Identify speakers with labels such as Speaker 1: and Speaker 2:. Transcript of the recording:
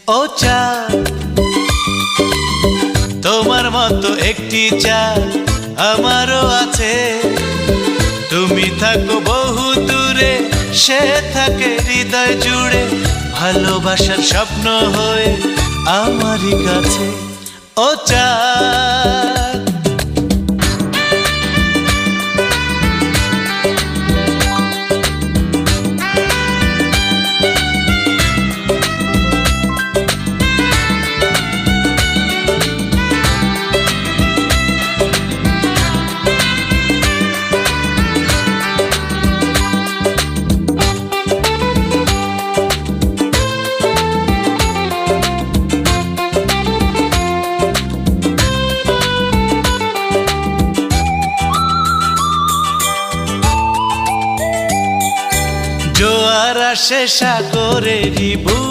Speaker 1: ও চাঁদ, তোমার মতো একটি চাঁদ আমারও আছে। তুমি থাকো বহু দূরে, সে থাকে হৃদয় জুড়ে, ভালোবাসার স্বপ্ন হয়ে আমারই কাছে। ও চাঁদ, জোয়ার আসে সাগরেরই বুকে,